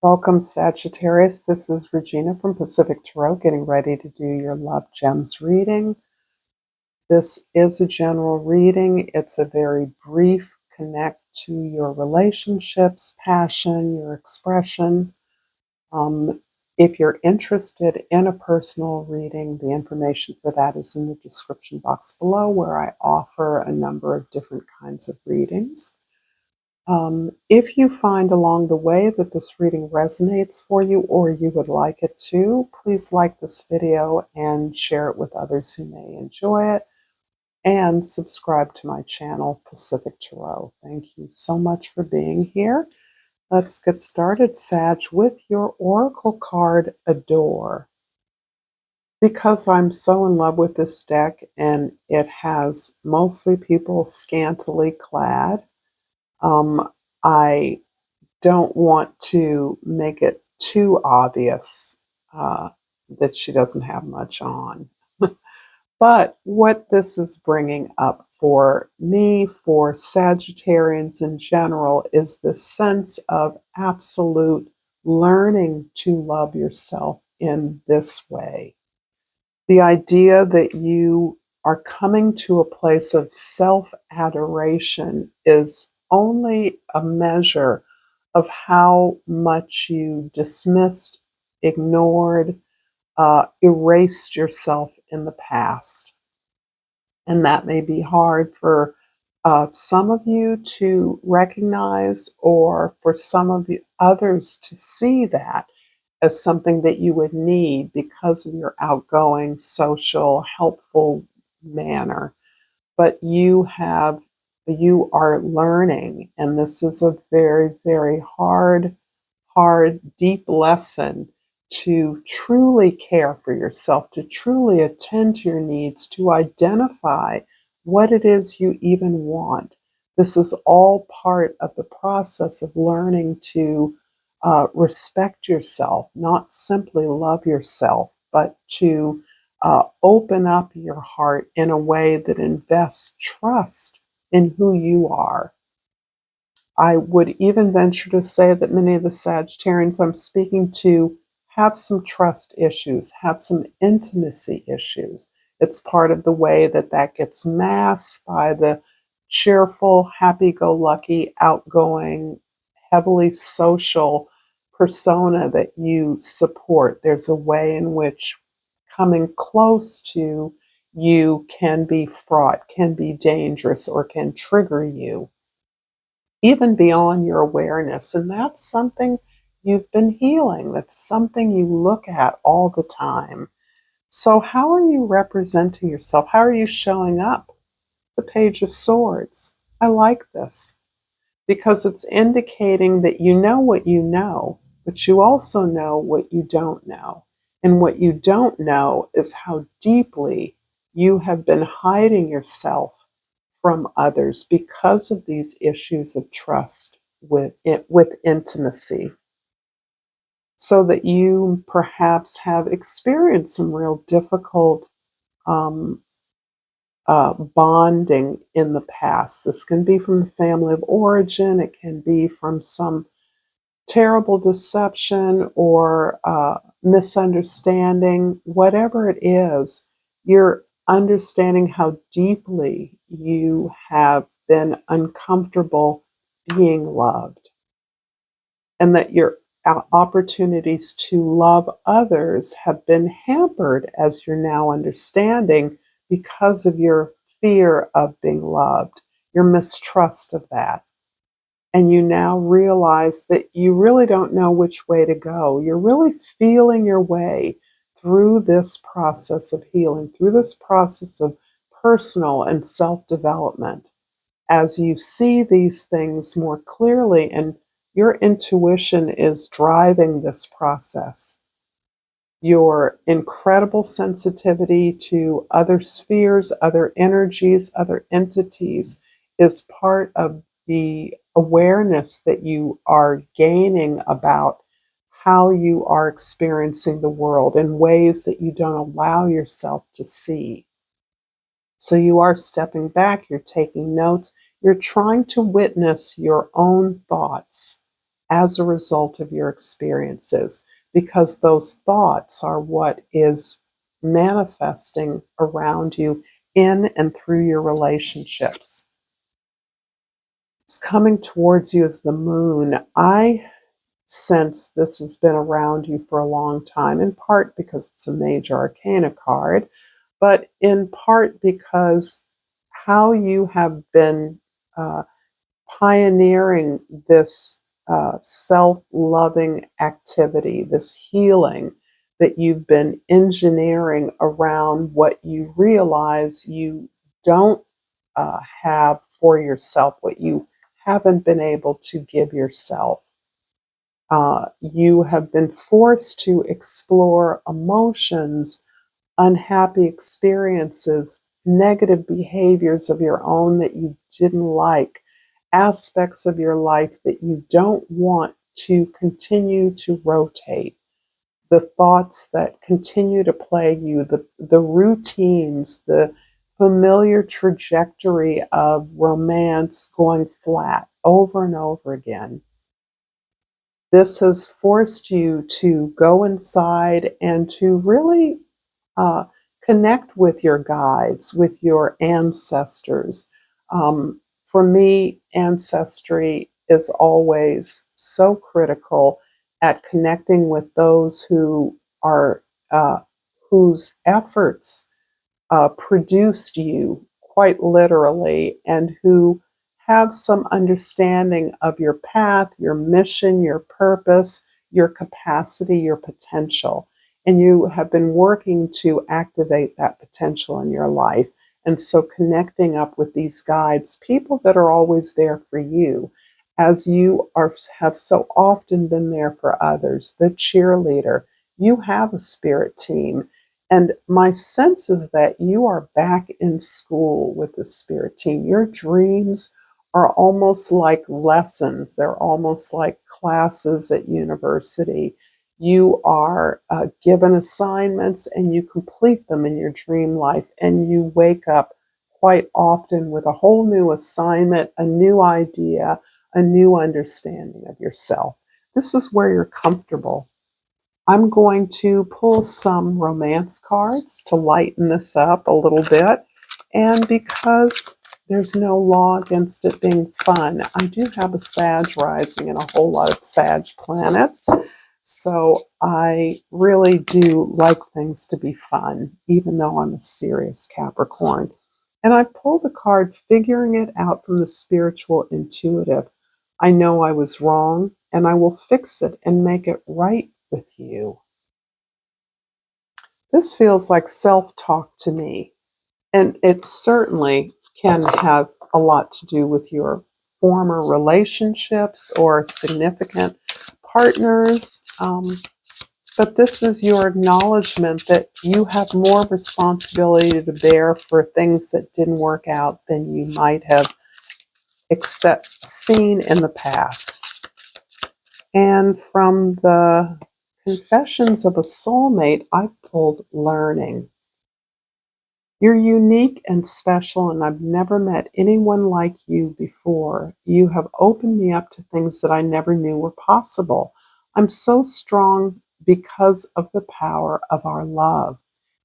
Welcome, Sagittarius. This is Regina from Pacific Tarot, getting ready to do your Love Gems reading. This is a general reading. It's a very brief connect to your relationships, passion, your expression. Um, if you're interested in a personal reading, the information for that is in the description box below, where I offer a number of different kinds of readings. If you find along the way that this reading resonates for you or you would like it to, please like this video and share it with others who may enjoy it, and subscribe to my channel, Pacific Tarot. Thank you so much for being here. Let's get started, Sag, with your oracle card, Adore. Because I'm so in love with this deck and it has mostly people scantily clad, I don't want to make it too obvious that she doesn't have much on. But what this is bringing up for me, for Sagittarians in general, is this sense of absolute learning to love yourself in this way. The idea that you are coming to a place of self-adoration is only a measure of how much you dismissed, ignored, erased yourself in the past. And that may be hard for some of you to recognize, or for some of you others to see that as something that you would need because of your outgoing, social, helpful manner. But you are learning, and this is a very, very hard, deep lesson to truly care for yourself, to truly attend to your needs, to identify what it is you even want. This is all part of the process of learning to respect yourself, not simply love yourself, but to open up your heart in a way that invests trust in who you are. I would even venture to say that many of the Sagittarians I'm speaking to have some trust issues, have some intimacy issues. It's part of the way that that gets masked by the cheerful, happy-go-lucky, outgoing, heavily social persona that you support. There's a way in which coming close to you can be fraught, can be dangerous, or can trigger you even beyond your awareness. And that's something you've been healing. That's something you look at all the time. So how are you representing yourself? How are you showing up? The Page of Swords. I like this because it's indicating that you know what you know, but you also know what you don't know. And what you don't know is how deeply you have been hiding yourself from others because of these issues of trust with intimacy, so that you perhaps have experienced some real difficult um, bonding in the past. This can be from the family of origin, it can be from some terrible deception or misunderstanding. Whatever it is, you're understanding how deeply you have been uncomfortable being loved, and that your opportunities to love others have been hampered, as you're now understanding, because of your fear of being loved, your mistrust of that. And you now realize that you really don't know which way to go. You're really feeling your way through this process of healing, through this process of personal and self-development, as you see these things more clearly, and your intuition is driving this process. Your incredible sensitivity to other spheres, other energies, other entities is part of the awareness that you are gaining about how you are experiencing the world in ways that you don't allow yourself to see. So you are stepping back, you're taking notes, you're trying to witness your own thoughts as a result of your experiences, because those thoughts are what is manifesting around you in and through your relationships. It's coming towards you as the moon. I sense this has been around you for a long time, in part because it's a major arcana card, but in part because how you have been pioneering this self-loving activity, this healing that you've been engineering around what you realize you don't have for yourself, what you haven't been able to give yourself. You have been forced to explore emotions, unhappy experiences, negative behaviors of your own that you didn't like, aspects of your life that you don't want to continue to rotate, the thoughts that continue to plague you, the routines, the familiar trajectory of romance going flat over and over again. This has forced you to go inside and to really uh, connect with your guides, with your ancestors. For me, ancestry is always so critical at connecting with those who are whose efforts produced you quite literally, and who have some understanding of your path, your mission, your purpose, your capacity, your potential. And you have been working to activate that potential in your life. And so connecting up with these guides, people that are always there for you, as you have so often been there for others, the cheerleader. You have a spirit team, and my sense is that you are back in school with the spirit team. Your dreams are almost like lessons, they're almost like classes at university. You are given assignments and you complete them in your dream life, and you wake up quite often with a whole new assignment, a new idea, a new understanding of yourself. This is where you're comfortable. I'm going to pull some romance cards to lighten this up a little bit. And because there's no law against it being fun, I do have a Sag rising and a whole lot of Sag planets. So I really do like things to be fun, even though I'm a serious Capricorn. And I pulled the card Figuring It Out from the Spiritual Intuitive. I know I was wrong, and I will fix it and make it right with you. This feels like self-talk to me, and it certainly can have a lot to do with your former relationships or significant partners. But this is your acknowledgement that you have more responsibility to bear for things that didn't work out than you might have seen in the past. And from the Confessions of a Soulmate, I pulled Learning. You're unique and special, and I've never met anyone like you before. You have opened me up to things that I never knew were possible. I'm so strong because of the power of our love.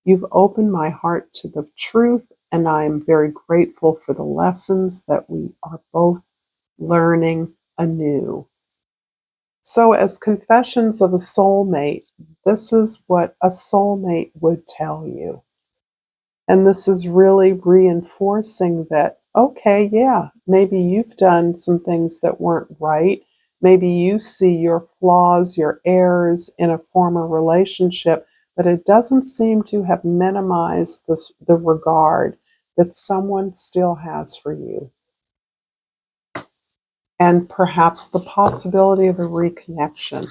You've opened my heart to the truth, and I am very grateful for the lessons that we are both learning anew. So, as Confessions of a Soulmate, this is what a soulmate would tell you. And this is really reinforcing that, okay, yeah, maybe you've done some things that weren't right. Maybe you see your flaws, your errors in a former relationship, but it doesn't seem to have minimized the regard that someone still has for you. And perhaps the possibility of a reconnection.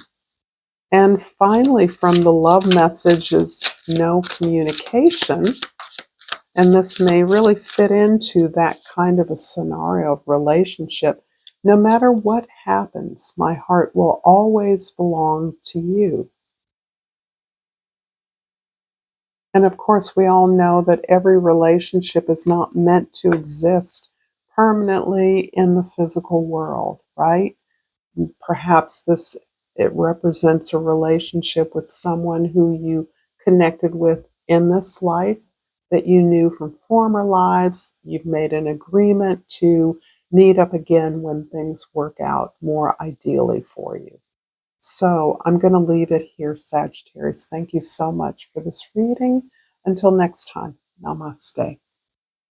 And finally, from the love message is no communication. And this may really fit into that kind of a scenario of relationship. No matter what happens, my heart will always belong to you. And of course, we all know that every relationship is not meant to exist permanently in the physical world, right? Perhaps it represents a relationship with someone who you connected with in this life that you knew from former lives. You've made an agreement to meet up again when things work out more ideally for you. So I'm going to leave it here, Sagittarius. Thank you so much for this reading. Until next time, namaste.